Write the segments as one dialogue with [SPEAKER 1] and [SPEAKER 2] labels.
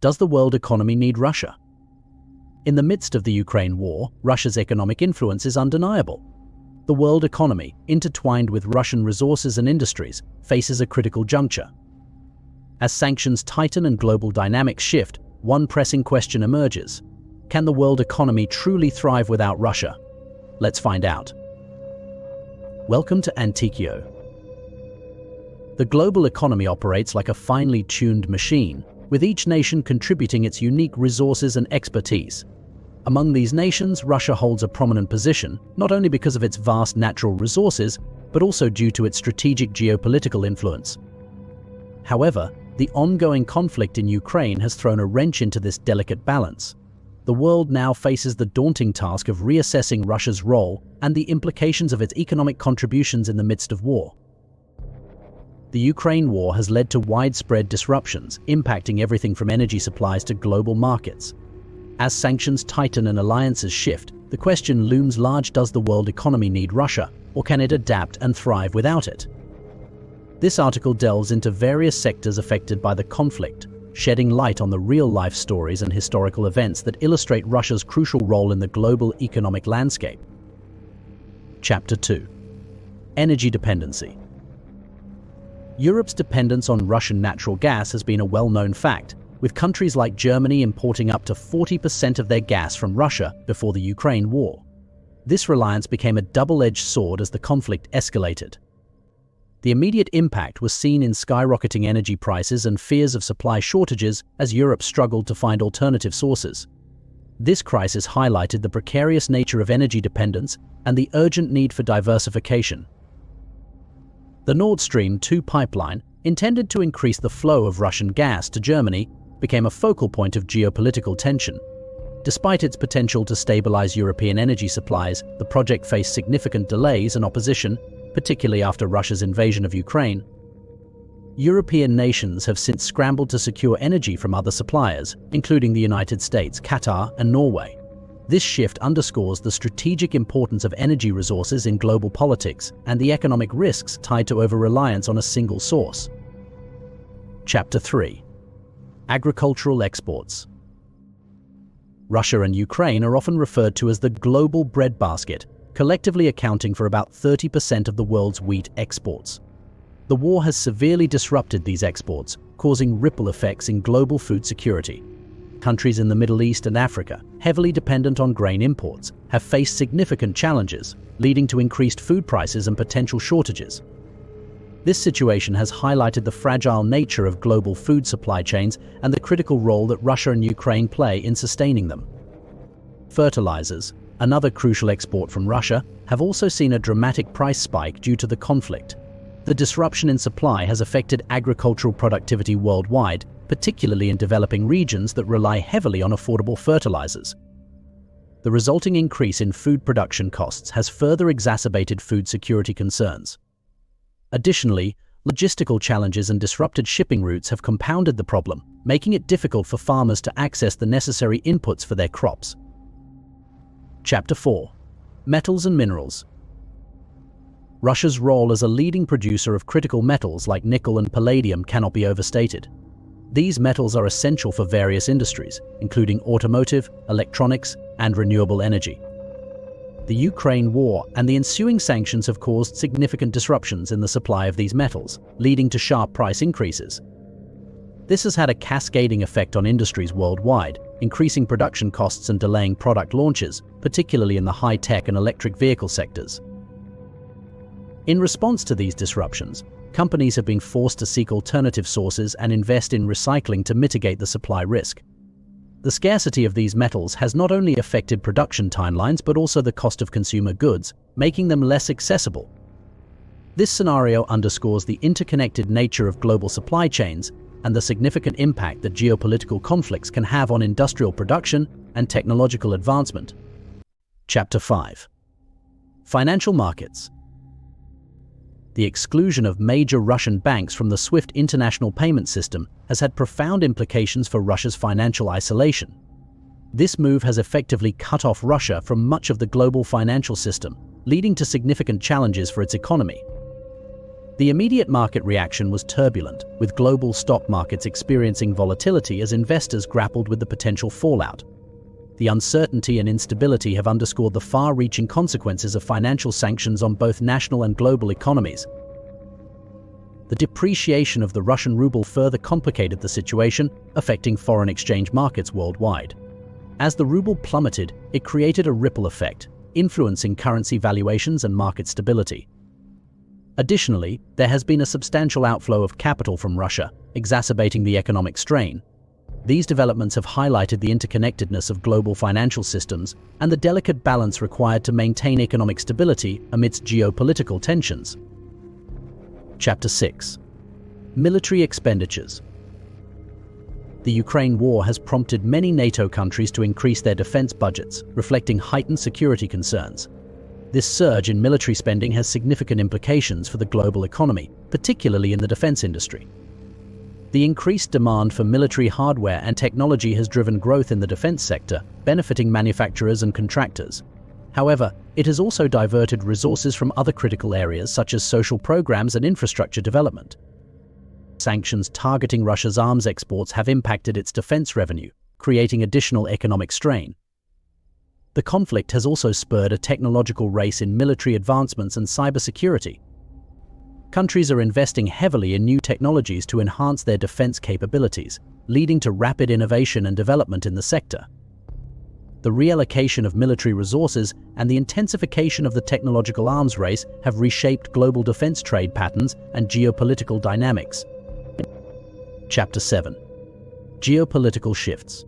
[SPEAKER 1] Does the world economy need Russia? In the midst of the Ukraine war, Russia's economic influence is undeniable. The world economy, intertwined with Russian resources and industries, faces a critical juncture. As sanctions tighten and global dynamics shift, one pressing question emerges. Can the world economy truly thrive without Russia? Let's find out. Welcome to Antikio. The global economy operates like a finely tuned machine, with each nation contributing its unique resources and expertise. Among these nations, Russia holds a prominent position, not only because of its vast natural resources, but also due to its strategic geopolitical influence. However, the ongoing conflict in Ukraine has thrown a wrench into this delicate balance. The world now faces the daunting task of reassessing Russia's role and the implications of its economic contributions in the midst of war. The Ukraine war has led to widespread disruptions, impacting everything from energy supplies to global markets. As sanctions tighten and alliances shift, the question looms large: does the world economy need Russia, or can it adapt and thrive without it? This article delves into various sectors affected by the conflict, shedding light on the real-life stories and historical events that illustrate Russia's crucial role in the global economic landscape. Chapter 2. Energy Dependency. Europe's dependence on Russian natural gas has been a well-known fact, with countries like Germany importing up to 40% of their gas from Russia before the Ukraine war. This reliance became a double-edged sword as the conflict escalated. The immediate impact was seen in skyrocketing energy prices and fears of supply shortages as Europe struggled to find alternative sources. This crisis highlighted the precarious nature of energy dependence and the urgent need for diversification. The Nord Stream 2 pipeline, intended to increase the flow of Russian gas to Germany, became a focal point of geopolitical tension. Despite its potential to stabilize European energy supplies, the project faced significant delays and opposition, particularly after Russia's invasion of Ukraine. European nations have since scrambled to secure energy from other suppliers, including the United States, Qatar, and Norway. This shift underscores the strategic importance of energy resources in global politics and the economic risks tied to over-reliance on a single source. Chapter 3. Agricultural exports. Russia and Ukraine are often referred to as the global breadbasket, collectively accounting for about 30% of the world's wheat exports. The war has severely disrupted these exports, causing ripple effects in global food security. Countries in the Middle East and Africa, heavily dependent on grain imports, have faced significant challenges, leading to increased food prices and potential shortages. This situation has highlighted the fragile nature of global food supply chains and the critical role that Russia and Ukraine play in sustaining them. Fertilizers, another crucial export from Russia, have also seen a dramatic price spike due to the conflict. The disruption in supply has affected agricultural productivity worldwide, particularly in developing regions that rely heavily on affordable fertilizers. The resulting increase in food production costs has further exacerbated food security concerns. Additionally, logistical challenges and disrupted shipping routes have compounded the problem, making it difficult for farmers to access the necessary inputs for their crops. Chapter 4. Metals and Minerals. Russia's role as a leading producer of critical metals like nickel and palladium cannot be overstated. These metals are essential for various industries, including automotive, electronics, and renewable energy. The Ukraine war and the ensuing sanctions have caused significant disruptions in the supply of these metals, leading to sharp price increases. This has had a cascading effect on industries worldwide, increasing production costs and delaying product launches, particularly in the high-tech and electric vehicle sectors. In response to these disruptions, companies have been forced to seek alternative sources and invest in recycling to mitigate the supply risk. The scarcity of these metals has not only affected production timelines but also the cost of consumer goods, making them less accessible. This scenario underscores the interconnected nature of global supply chains and the significant impact that geopolitical conflicts can have on industrial production and technological advancement. Chapter 5. Financial Markets. The exclusion of major Russian banks from the SWIFT international payment system has had profound implications for Russia's financial isolation. This move has effectively cut off Russia from much of the global financial system, leading to significant challenges for its economy. The immediate market reaction was turbulent, with global stock markets experiencing volatility as investors grappled with the potential fallout. The uncertainty and instability have underscored the far-reaching consequences of financial sanctions on both national and global economies. The depreciation of the Russian ruble further complicated the situation, affecting foreign exchange markets worldwide. As the ruble plummeted, it created a ripple effect, influencing currency valuations and market stability. Additionally, there has been a substantial outflow of capital from Russia, exacerbating the economic strain. These developments have highlighted the interconnectedness of global financial systems and the delicate balance required to maintain economic stability amidst geopolitical tensions. Chapter 6. Military expenditures. The Ukraine war has prompted many NATO countries to increase their defense budgets, reflecting heightened security concerns. This surge in military spending has significant implications for the global economy, particularly in the defense industry. The increased demand for military hardware and technology has driven growth in the defense sector, benefiting manufacturers and contractors. However, it has also diverted resources from other critical areas such as social programs and infrastructure development. Sanctions targeting Russia's arms exports have impacted its defense revenue, creating additional economic strain. The conflict has also spurred a technological race in military advancements and cybersecurity. Countries are investing heavily in new technologies to enhance their defense capabilities, leading to rapid innovation and development in the sector. The reallocation of military resources and the intensification of the technological arms race have reshaped global defense trade patterns and geopolitical dynamics. Chapter 7. Geopolitical shifts.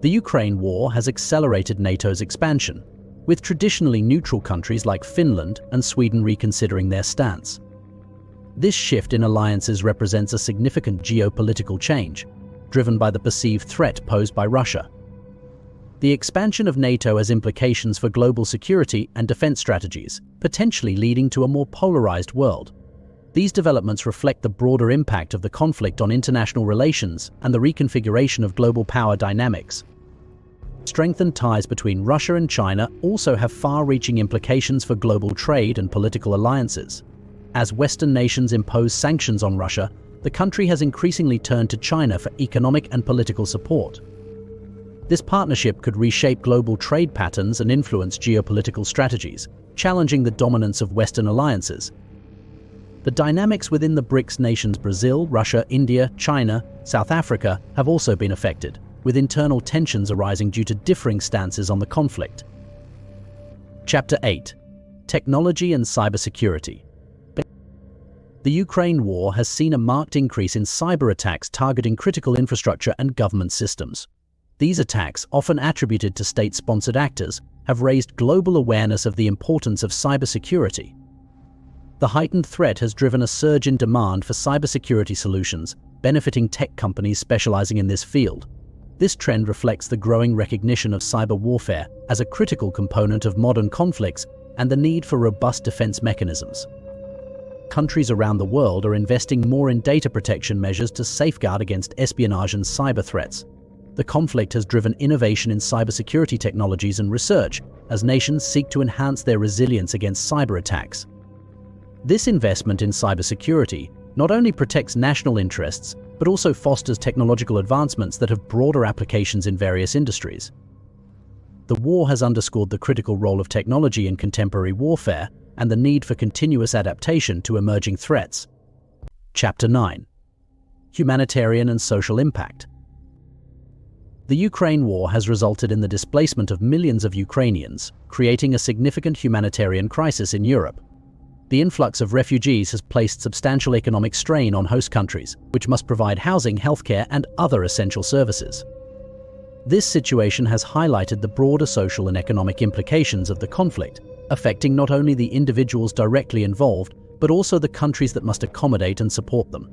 [SPEAKER 1] The Ukraine war has accelerated NATO's expansion, with traditionally neutral countries like Finland and Sweden reconsidering their stance. This shift in alliances represents a significant geopolitical change, driven by the perceived threat posed by Russia. The expansion of NATO has implications for global security and defense strategies, potentially leading to a more polarized world. These developments reflect the broader impact of the conflict on international relations and the reconfiguration of global power dynamics. Strengthened ties between Russia and China also have far-reaching implications for global trade and political alliances. As Western nations impose sanctions on Russia, the country has increasingly turned to China for economic and political support. This partnership could reshape global trade patterns and influence geopolitical strategies, challenging the dominance of Western alliances. The dynamics within the BRICS nations Brazil, Russia, India, China, South Africa have also been affected, with internal tensions arising due to differing stances on the conflict. Chapter 8. Technology and cybersecurity. The Ukraine war has seen a marked increase in cyber attacks targeting critical infrastructure and government systems. These attacks, often attributed to state-sponsored actors, have raised global awareness of the importance of cybersecurity. The heightened threat has driven a surge in demand for cybersecurity solutions, benefiting tech companies specializing in this field. This trend reflects the growing recognition of cyber warfare as a critical component of modern conflicts and the need for robust defense mechanisms. Countries around the world are investing more in data protection measures to safeguard against espionage and cyber threats. The conflict has driven innovation in cybersecurity technologies and research as nations seek to enhance their resilience against cyber attacks. This investment in cybersecurity not only protects national interests, but also fosters technological advancements that have broader applications in various industries. The war has underscored the critical role of technology in contemporary warfare and the need for continuous adaptation to emerging threats. Chapter 9. Humanitarian and social impact. The Ukraine war has resulted in the displacement of millions of Ukrainians, creating a significant humanitarian crisis in Europe. The influx of refugees has placed substantial economic strain on host countries, which must provide housing, healthcare, and other essential services. This situation has highlighted the broader social and economic implications of the conflict, affecting not only the individuals directly involved, but also the countries that must accommodate and support them.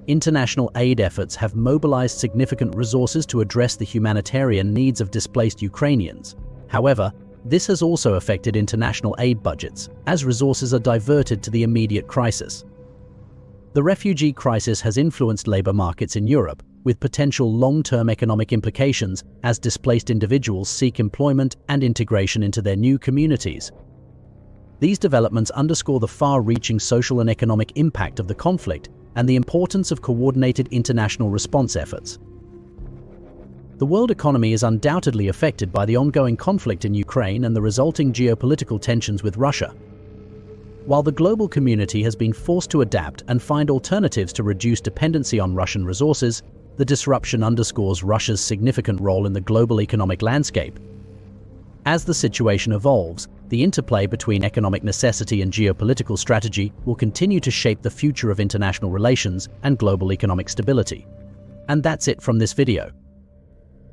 [SPEAKER 1] International aid efforts have mobilized significant resources to address the humanitarian needs of displaced Ukrainians. However, this has also affected international aid budgets, as resources are diverted to the immediate crisis. The refugee crisis has influenced labor markets in Europe, with potential long-term economic implications as displaced individuals seek employment and integration into their new communities. These developments underscore the far-reaching social and economic impact of the conflict and the importance of coordinated international response efforts. The world economy is undoubtedly affected by the ongoing conflict in Ukraine and the resulting geopolitical tensions with Russia. While the global community has been forced to adapt and find alternatives to reduce dependency on Russian resources, the disruption underscores Russia's significant role in the global economic landscape. As the situation evolves, the interplay between economic necessity and geopolitical strategy will continue to shape the future of international relations and global economic stability. And that's it from this video.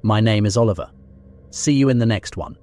[SPEAKER 1] My name is Oliver. See you in the next one.